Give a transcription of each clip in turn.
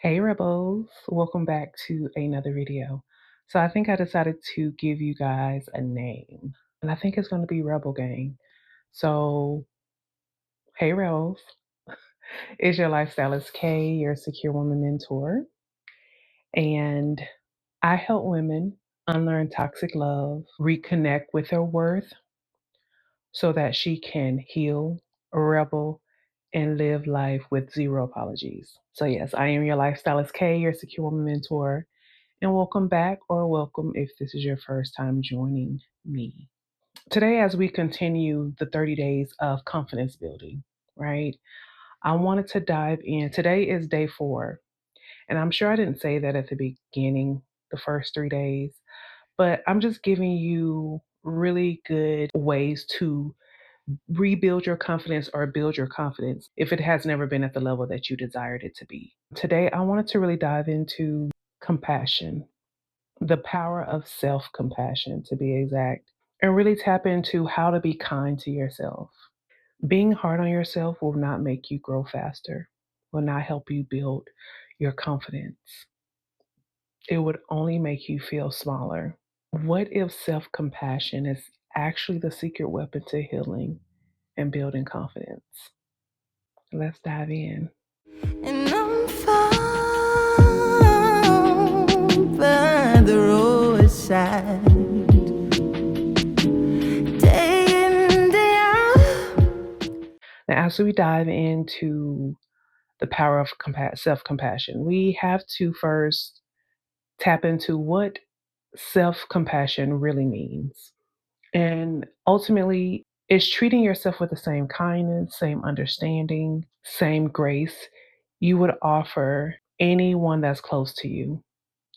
Hey Rebels, welcome back to another video. So I think I decided to give you guys a name, and I think it's going to be Rebel Gang. So, hey Rebels, is your lifestylist K, your secure woman mentor, and I help women unlearn toxic love, reconnect with their worth so that she can heal, rebel, and live life with zero apologies. So, yes, I am your lifestylist K, your secure woman mentor. And welcome back, or welcome if this is your first time joining me. Today, as we continue the 30 days of confidence building, right? I wanted to dive in. Today is day 4. And I'm sure I didn't say that at the beginning, the first 3 days, but I'm just giving you really good ways to rebuild your confidence or build your confidence if it has never been at the level that you desired it to be. Today, I wanted to really dive into compassion, the power of self compassion, to be exact, and really tap into how to be kind to yourself. Being hard on yourself will not make you grow faster, will not help you build your confidence. It would only make you feel smaller. What if self compassion is actually the secret weapon to healing and building confidence? Let's dive in. And I'm found by the roadside, day in, day out. Now, as we dive into the power of self compassion, we have to first tap into what self compassion really means. And ultimately, it's treating yourself with the same kindness, same understanding, same grace you would offer anyone that's close to you.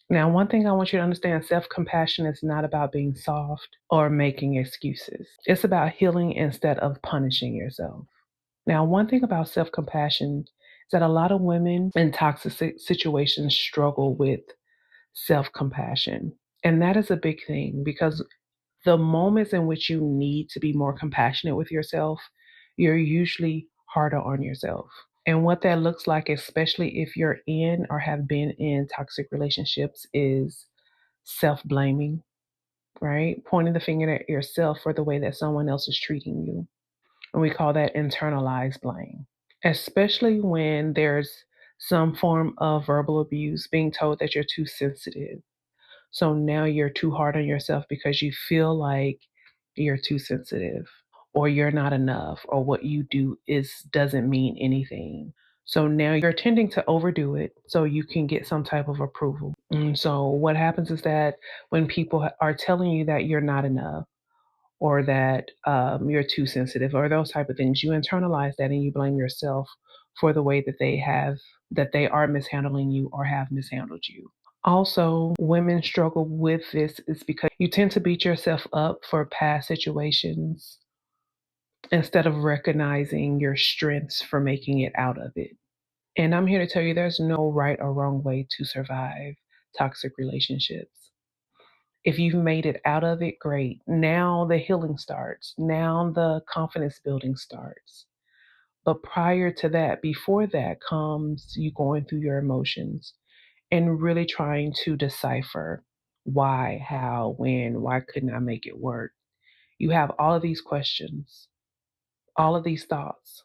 Now, one thing I want you to understand, self compassion is not about being soft or making excuses. It's about healing instead of punishing yourself. Now, one thing about self compassion is that a lot of women in toxic situations struggle with self compassion. And that is a big thing because the moments in which you need to be more compassionate with yourself, you're usually harder on yourself. And what that looks like, especially if you're in or have been in toxic relationships, is self blaming, right? Pointing the finger at yourself for the way that someone else is treating you. And we call that internalized blame, especially when there's some form of verbal abuse, being told that you're too sensitive. So now you're too hard on yourself because you feel like you're too sensitive or you're not enough or what you do is doesn't mean anything. So now you're tending to overdo it so you can get some type of approval. And so what happens is that when people are telling you that you're not enough or that you're too sensitive or those type of things, you internalize that and you blame yourself for the way that they are mishandling you or have mishandled you. Also, women struggle with this is because you tend to beat yourself up for past situations instead of recognizing your strengths for making it out of it. And I'm here to tell you there's no right or wrong way to survive toxic relationships. If you've made it out of it, great. Now the healing starts. Now the confidence building starts. But prior to that, before that comes you going through your emotions and really trying to decipher why, how, when, why couldn't I make it work? You have all of these questions, all of these thoughts,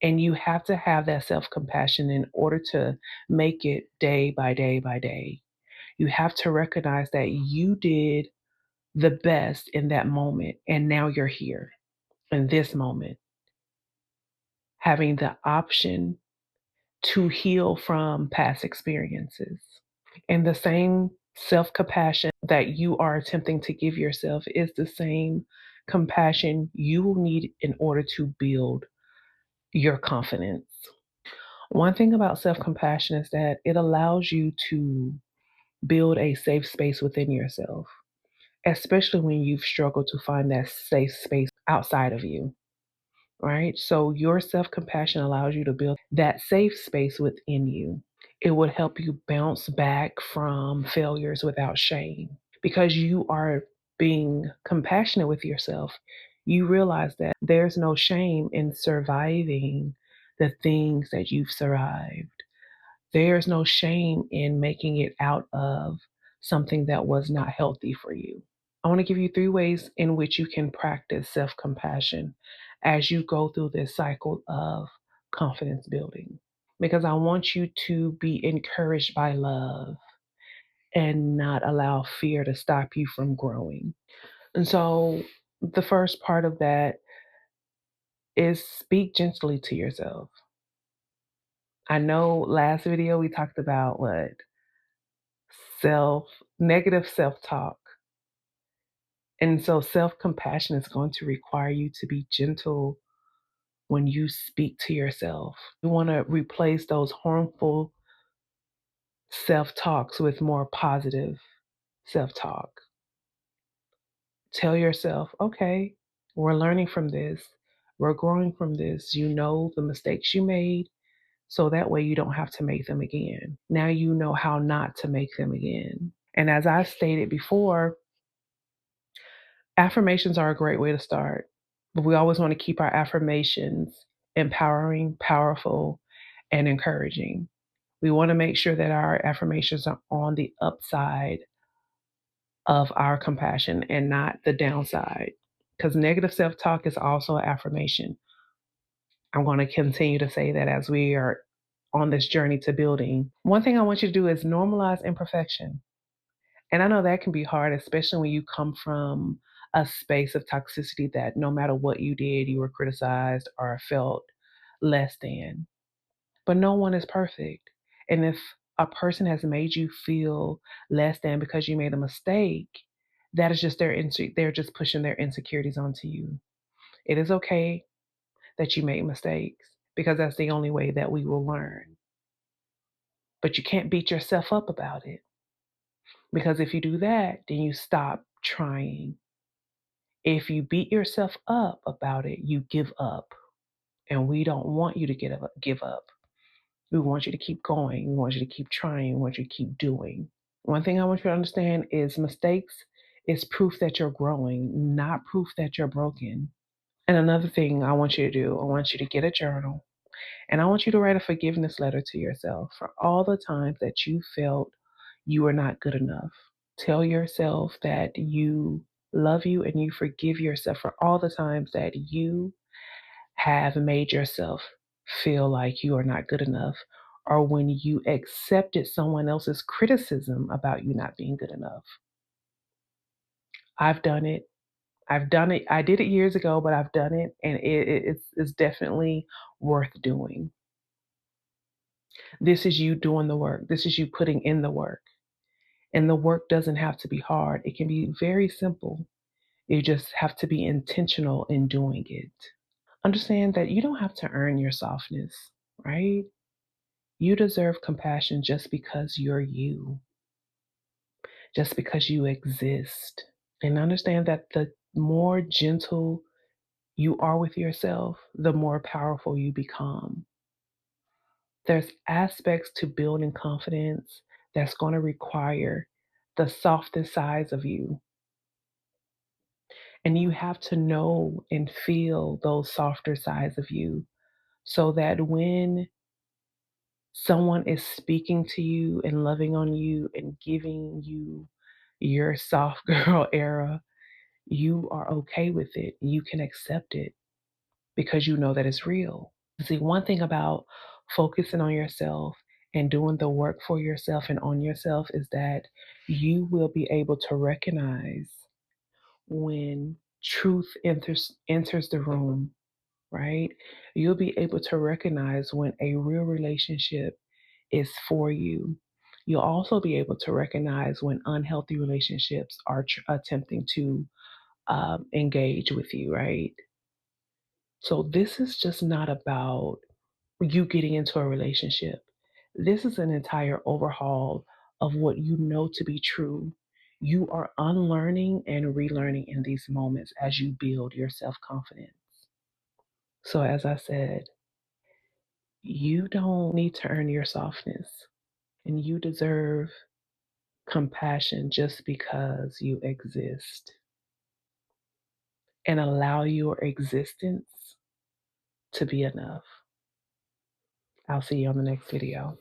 and you have to have that self compassion in order to make it day by day by day. You have to recognize that you did the best in that moment, and now you're here in this moment, having the option to heal from past experiences. And the same self compassion that you are attempting to give yourself is the same compassion you will need in order to build your confidence. One thing about self compassion is that it allows you to build a safe space within yourself, especially when you've struggled to find that safe space outside of you, right? So, your self compassion allows you to build that safe space within you. It would help you bounce back from failures without shame because you are being compassionate with yourself. You realize that there's no shame in surviving the things that you've survived. There's no shame in making it out of something that was not healthy for you. I want to give you 3 ways in which you can practice self compassion as you go through this cycle of confidence building. Because I want you to be encouraged by love and not allow fear to stop you from growing. And so, the first part of that is speak gently to yourself. I know last video we talked about what? Self Negative self talk. And so self compassion is going to require you to be gentle when you speak to yourself. You want to replace those harmful self talks with more positive self talk. Tell yourself, okay, we're learning from this, we're growing from this. You know the mistakes you made, so that way you don't have to make them again. Now you know how not to make them again. And as I stated before, affirmations are a great way to start, but we always want to keep our affirmations empowering, powerful, and encouraging. We want to make sure that our affirmations are on the upside of our compassion and not the downside. Because negative self talk is also an affirmation. I'm going to continue to say that as we are on this journey to building. One thing I want you to do is normalize imperfection. And I know that can be hard, especially when you come from a space of toxicity that no matter what you did, you were criticized or felt less than. But no one is perfect. And if a person has made you feel less than because you made a mistake, that is just they're just pushing their insecurities onto you. It is okay that you make mistakes because that's the only way that we will learn. But you can't beat yourself up about it because if you do that, then you stop trying. If you beat yourself up about it, you give up. And we don't want you to give up. We want you to keep going. We want you to keep trying. We want you to keep doing. One thing I want you to understand is mistakes is proof that you're growing, not proof that you're broken. And another thing I want you to do, I want you to get a journal and I want you to write a forgiveness letter to yourself for all the times that you felt you were not good enough. Tell yourself that you love you and you forgive yourself for all the times that you have made yourself feel like you are not good enough or when you accepted someone else's criticism about you not being good enough. I've done it. I've done it. I did it years ago, but I've done it and it's definitely worth doing. This is you doing the work. This is you putting in the work. And the work doesn't have to be hard. It can be very simple. You just have to be intentional in doing it. Understand that you don't have to earn your softness, right? You deserve compassion just because you're you, just because you exist. And understand that the more gentle you are with yourself, the more powerful you become. There's aspects to building confidence that's going to require the softest sides of you. And you have to know and feel those softer sides of you so that when someone is speaking to you and loving on you and giving you your soft girl era, you are okay with it. You can accept it because you know that it's real. See, one thing about focusing on yourself and doing the work for yourself and on yourself is that you will be able to recognize when truth enters the room, right? You'll be able to recognize when a real relationship is for you. You'll also be able to recognize when unhealthy relationships are attempting to engage with you, right? So, this is just not about you getting into a relationship. This is an entire overhaul of what you know to be true. You are unlearning and relearning in these moments as you build your self confidence. So, as I said, you don't need to earn your softness, and you deserve compassion just because you exist. And allow your existence to be enough. I'll see you on the next video.